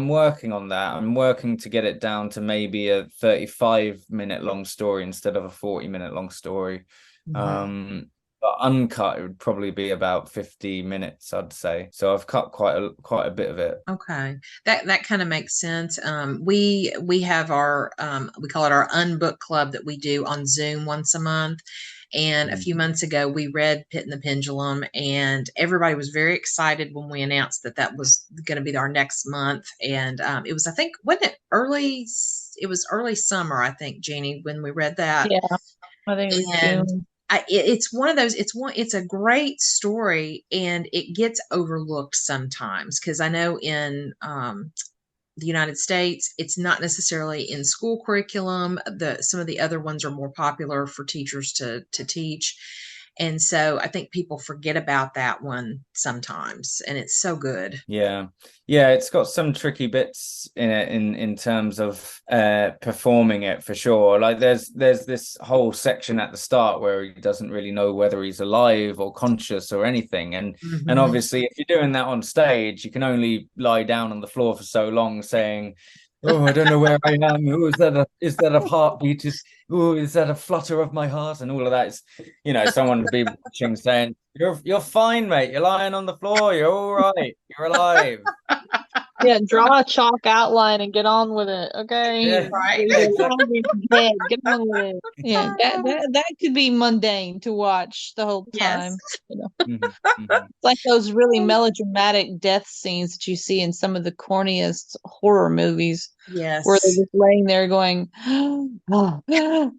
working on that. I'm working to get it down to maybe a 35-minute long story instead of a 40-minute long story. But uncut, it would probably be about 50 minutes, I'd say. So I've cut quite a bit of it. Okay, that kind of makes sense. We have our we call it our unbook club that we do on Zoom once a month. And a few months ago, we read Pit and the Pendulum, and everybody was very excited when we announced that that was going to be our next month. And it was, I think, wasn't it early? It was early summer, I think, Jeannie, when we read that. Yeah, I think it was And June. it's one of those. It's a great story, and it gets overlooked sometimes because I know in the United States, it's not necessarily in school curriculum. Some of the other ones are more popular for teachers to teach. And so I think people forget about that one sometimes, and it's so good. Yeah, it's got some tricky bits in it in terms of performing it for sure. Like there's this whole section at the start where he doesn't really know whether he's alive or conscious or anything, and obviously if you're doing that on stage, you can only lie down on the floor for so long saying, "Oh, I don't know where I am. Oh, is that a heartbeat? Is that a flutter of my heart?" And all of that is, someone to be watching saying, "You're fine, mate. You're lying on the floor. You're all right. You're alive." Yeah, draw a chalk outline and get on with it. Okay, Yeah, right. exactly. Get on with it. Yeah, that could be mundane to watch the whole time. Yes. It's like those really melodramatic death scenes that you see in some of the corniest horror movies, where they're Yes. just laying there going, you're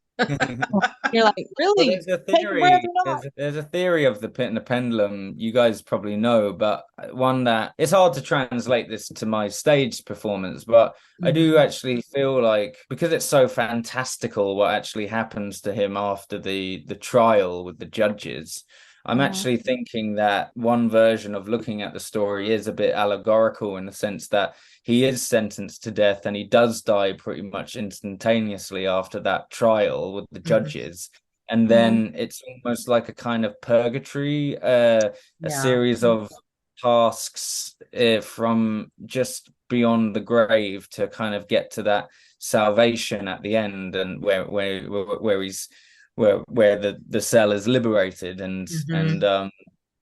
like, Well, really? there's a Take a breath theory. or not? There's a theory of the pit and the pendulum. You guys probably know, but one that it's hard to translate this to my stage performance. But I do actually feel like because it's so fantastical, what actually happens to him after the trial with the judges. I'm actually thinking that one version of looking at the story is a bit allegorical in the sense that he is sentenced to death and he does die pretty much instantaneously after that trial with the judges. And then it's almost like a kind of purgatory, a series of tasks from just beyond the grave to kind of get to that salvation at the end, and where he's where the cell is liberated and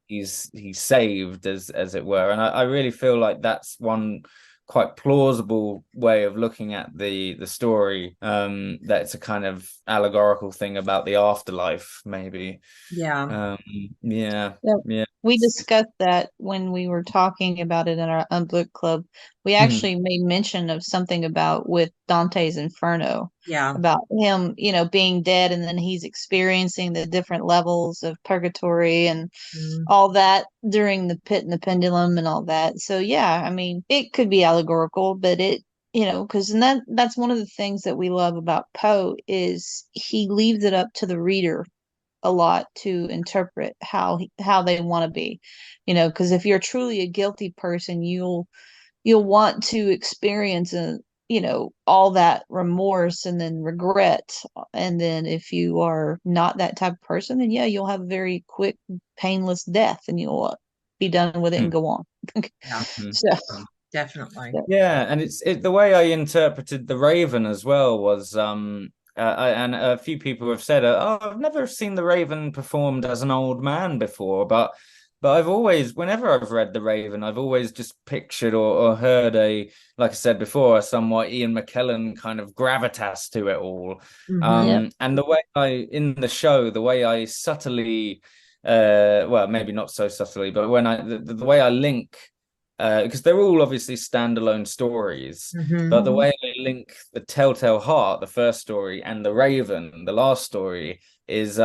he's saved as it were. And I really feel like that's one quite plausible way of looking at the story, that it's a kind of allegorical thing about the afterlife, maybe. Yeah. Yeah. We discussed that when we were talking about it in our Unbook Club. We actually made mention of something about with Dante's Inferno, Yeah. about him, being dead and then he's experiencing the different levels of purgatory and all that during the Pit and the Pendulum and all that. So yeah, I mean, it could be allegorical, but it, because that's one of the things that we love about Poe is he leaves it up to the reader a lot to interpret how they want to be, because if you're truly a guilty person, you'll want to experience all that remorse and then regret. And then if you are not that type of person, then yeah, you'll have a very quick painless death and you'll be done with it and go on. Yeah. So Definitely. Yeah, and it's the way I interpreted the Raven as well was and a few people have said, "Oh, I've never seen the Raven performed as an old man before," but I've always, whenever I've read the Raven, I've always just pictured or heard like I said before, a somewhat Ian McKellen kind of gravitas to it all. And the way in the show, the way I subtly, well, maybe not so subtly, but when the way I link. Because they're all obviously standalone stories, but the way I link the Telltale Heart, the first story, and the Raven, the last story, is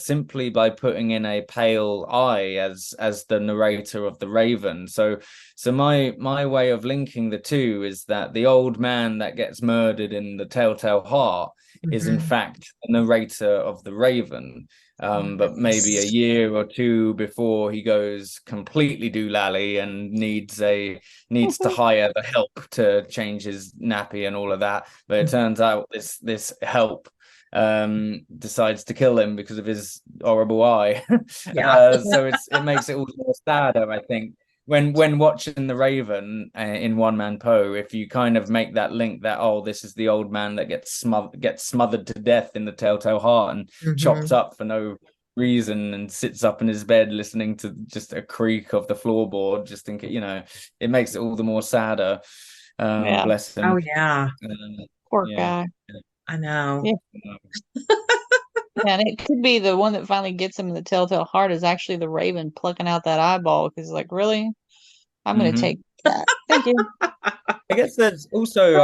simply by putting in a pale eye as the narrator of the Raven. So my way of linking the two is that the old man that gets murdered in the Telltale Heart is in fact the narrator of the Raven. But maybe a year or two before he goes completely doolally and needs to hire the help to change his nappy and all of that. But it turns out this help decides to kill him because of his horrible eye. So it makes it all more sadder, I think. When watching the Raven in One Man Poe, if you kind of make that link that, oh, this is the old man that gets smothered to death in the Telltale Heart and chopped up for no reason and sits up in his bed listening to just a creak of the floorboard, just thinking, it makes it all the more sadder. Yeah. Bless him. Oh yeah. Poor Yeah. guy. I know. Yeah. Yeah, and it could be the one that finally gets him in the telltale heart is actually the raven plucking out that eyeball, because like, really? I'm going to take that. Thank you. I guess there's also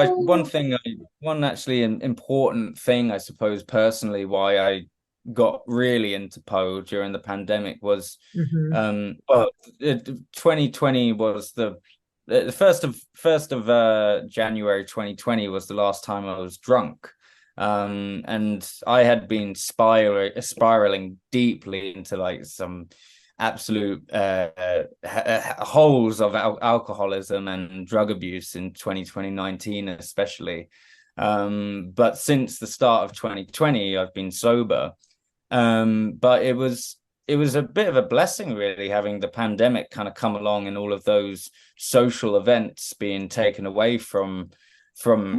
one actually an important thing, I suppose, personally, why I got really into Poe during the pandemic was, well, 2020 was the first of January 2020 was the last time I was drunk. And I had been spiraling deeply into like some absolute holes of alcoholism and drug abuse in 2019 especially. But since the start of 2020 I've been sober. But it was a bit of a blessing, really, having the pandemic kind of come along and all of those social events being taken away from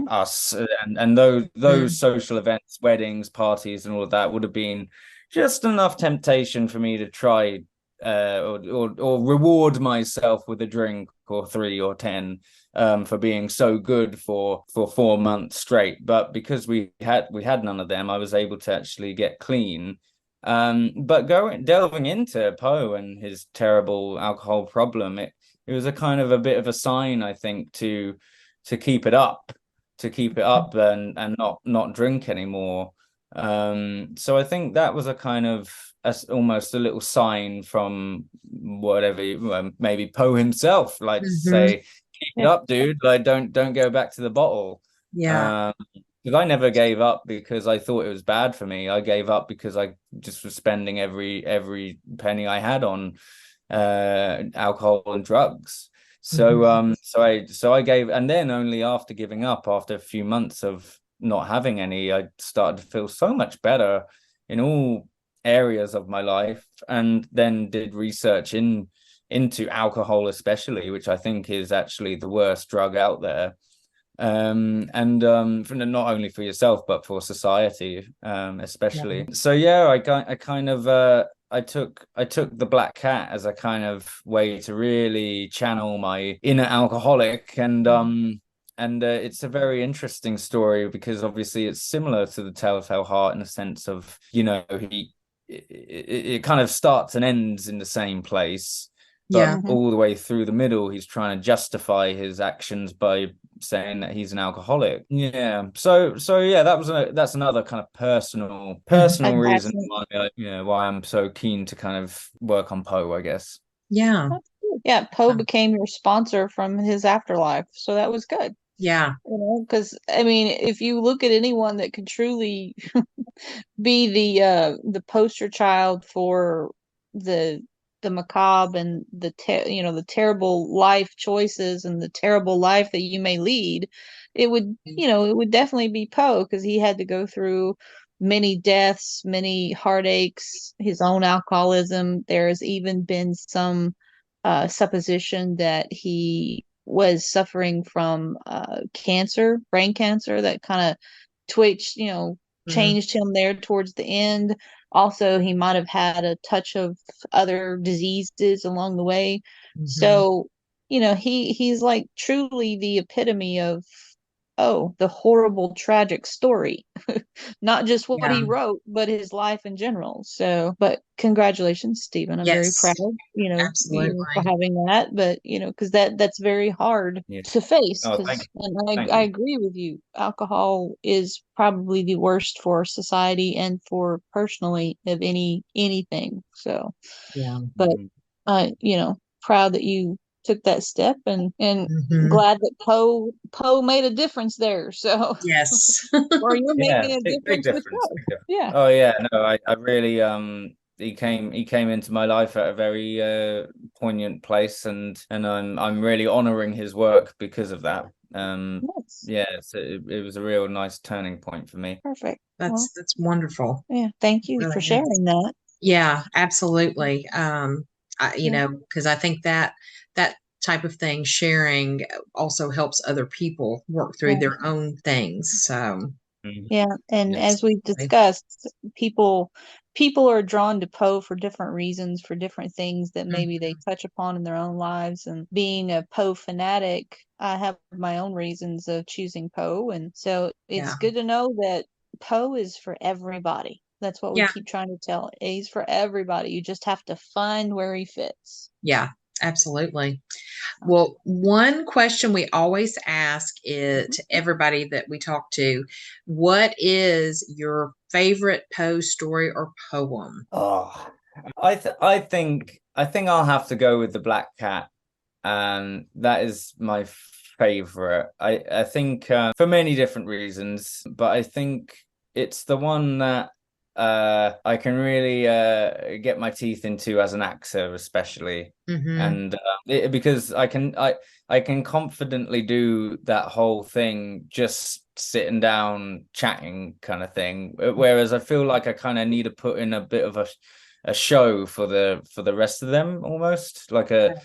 us, and those social events, weddings, parties, and all of that would have been just enough temptation for me to try or reward myself with a drink or 3 or 10 for being so good for 4 months straight. But because we had none of them, I was able to actually get clean. But delving into Poe and his terrible alcohol problem, it was a kind of a bit of a sign, I think, to keep it up, and not drink anymore. So I think that was a kind of almost a little sign from whatever, maybe Poe himself, like to say, keep it up, dude. Like don't go back to the bottle. Yeah. Because I never gave up because I thought it was bad for me. I gave up because I just was spending every penny I had on alcohol and drugs. So so I gave, and then only after giving up, after a few months of not having any, I started to feel so much better in all areas of my life, and then did research into alcohol especially, which I think is actually the worst drug out there. And for not only for yourself but for society, especially. So yeah, I kind of I took the Black Cat as a kind of way to really channel my inner alcoholic, and it's a very interesting story because obviously it's similar to the Telltale Heart in the sense of, it kind of starts and ends in the same place, but all the way through the middle he's trying to justify his actions by saying that he's an alcoholic. So yeah, that's another kind of personal reason why I'm so keen to kind of work on Poe, I guess. Yeah. Poe became your sponsor from his afterlife, so that was good. Yeah. Because I mean, if you look at anyone that could truly be the poster child for the macabre and the terrible life choices and the terrible life that you may lead, it would definitely be Poe, because he had to go through many deaths, many heartaches, his own alcoholism. There has even been some supposition that he was suffering from cancer, brain cancer, that kind of twitched, changed him there towards the end. Also, he might have had a touch of other diseases along the way. So, he's like truly the epitome of, the horrible, tragic story. Not just what he wrote, but his life in general. So, but congratulations, Stephen. I'm very proud, Absolutely. for having that. But, because that's very hard to face. And I agree with you. Alcohol is probably the worst for society and for personally of anything. So, but proud that you took that step, and glad that Poe made a difference there. So yes. or you're making a big difference with difference. Poe. Yeah. Oh yeah, no, I really he came into my life at a very poignant place, and I'm really honoring his work because of that. So it was a real nice turning point for me. Perfect. That's wonderful. Yeah, thank you for sharing that. Yeah, absolutely. Because I think that type of thing, sharing, also helps other people work through their own things. So Yeah, and Yes. as we've discussed, people are drawn to Poe for different reasons, for different things that maybe they touch upon in their own lives. And being a Poe fanatic, I have my own reasons of choosing Poe, and so it's Yeah. good to know that Poe is for everybody. That's what we Yeah. keep trying to tell. He's for everybody. You just have to find where he fits. Yeah, absolutely. Well, one question we always ask it to everybody that we talk to, what is your favorite Poe story or poem? Oh, I think I'll have to go with the Black Cat, and that is my favorite. I think for many different reasons, but I think it's the one that I can really get my teeth into as an actor, especially, and because I can confidently do that whole thing just sitting down chatting kind of thing, whereas I feel like I kind of need to put in a bit of a show for the rest of them, almost like a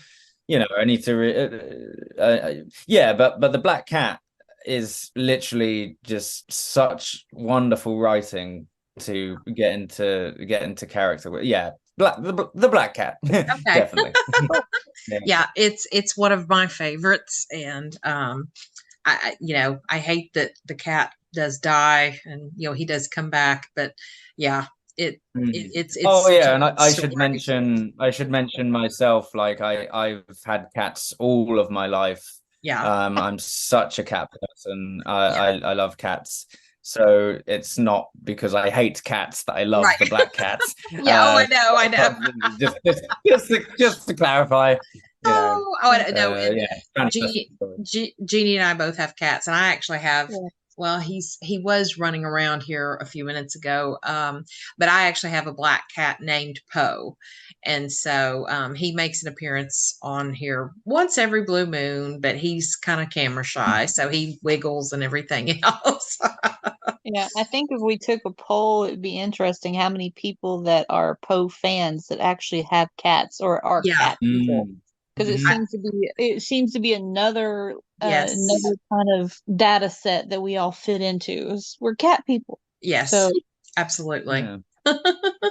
I need to yeah, but the Black Cat is literally just such wonderful writing to get into character with. Yeah, the Black Cat. Okay. Definitely. Yeah, it's one of my favorites, and I hate that the cat does die, and he does come back, but yeah, it's Oh such a yeah, and good I should story. mention myself, like I've had cats all of my life. Yeah, I'm such a cat person. yeah, I love cats. So it's not because I hate cats that I love the right. Black Cats. Yeah. Oh, I know. But just to clarify, I know. And yeah, fantastic Jeanie, story. Jeanie and I both have cats, and I actually have. Yeah. Well, he was running around here a few minutes ago, but I actually have a black cat named Poe, and so he makes an appearance on here once every blue moon. But he's kind of camera shy, so he wiggles and everything else. Yeah, I think if we took a poll, it'd be interesting how many people that are Poe fans that actually have cats or are Yeah. cat people. Because Mhm. it seems to be another Yes. kind of data set that we all fit into. We're cat people. Yes. So Absolutely. Yeah.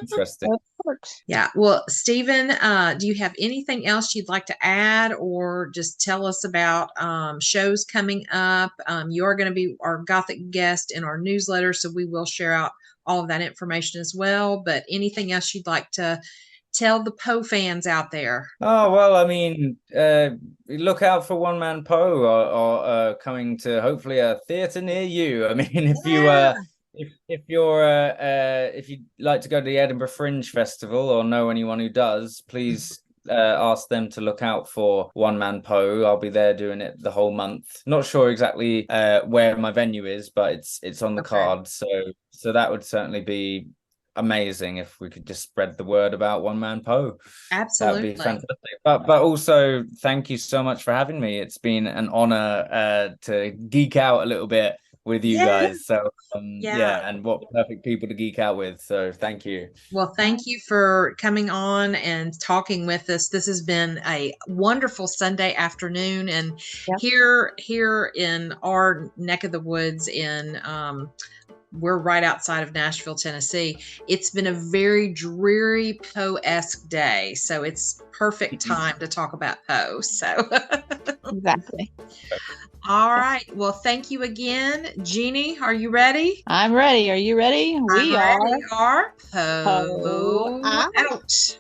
Interesting. that works. Yeah. Well, Stephen, do you have anything else you'd like to add, or just tell us about shows coming up? You are going to be our Gothic guest in our newsletter, so we will share out all of that information as well. But anything else you'd like to tell the Poe fans out there? Oh well, I mean, look out for One Man Poe or coming to hopefully a theater near you. I mean, if you Yeah. if you'd like to go to the Edinburgh Fringe Festival or know anyone who does, please ask them to look out for One Man Poe. I'll be there doing it the whole month. Not sure exactly where my venue is, but it's on the Okay. card. So that would certainly be amazing if we could just spread the word about One Man Poe. That would be Absolutely. fantastic. But also thank you so much for having me. It's been an honor to geek out a little bit with you Yeah. guys. So Yeah. yeah, and what perfect people to geek out with. So thank you. Well, thank you for coming on and talking with us. This has been a wonderful Sunday afternoon, and Yeah. here in our neck of the woods we're right outside of Nashville, Tennessee. It's been a very dreary Poe-esque day, so it's perfect time to talk about Poe. So Exactly. all right. Well, thank you again. Jeanie, are you ready? I'm ready. Are you ready? We are Poe Poe out.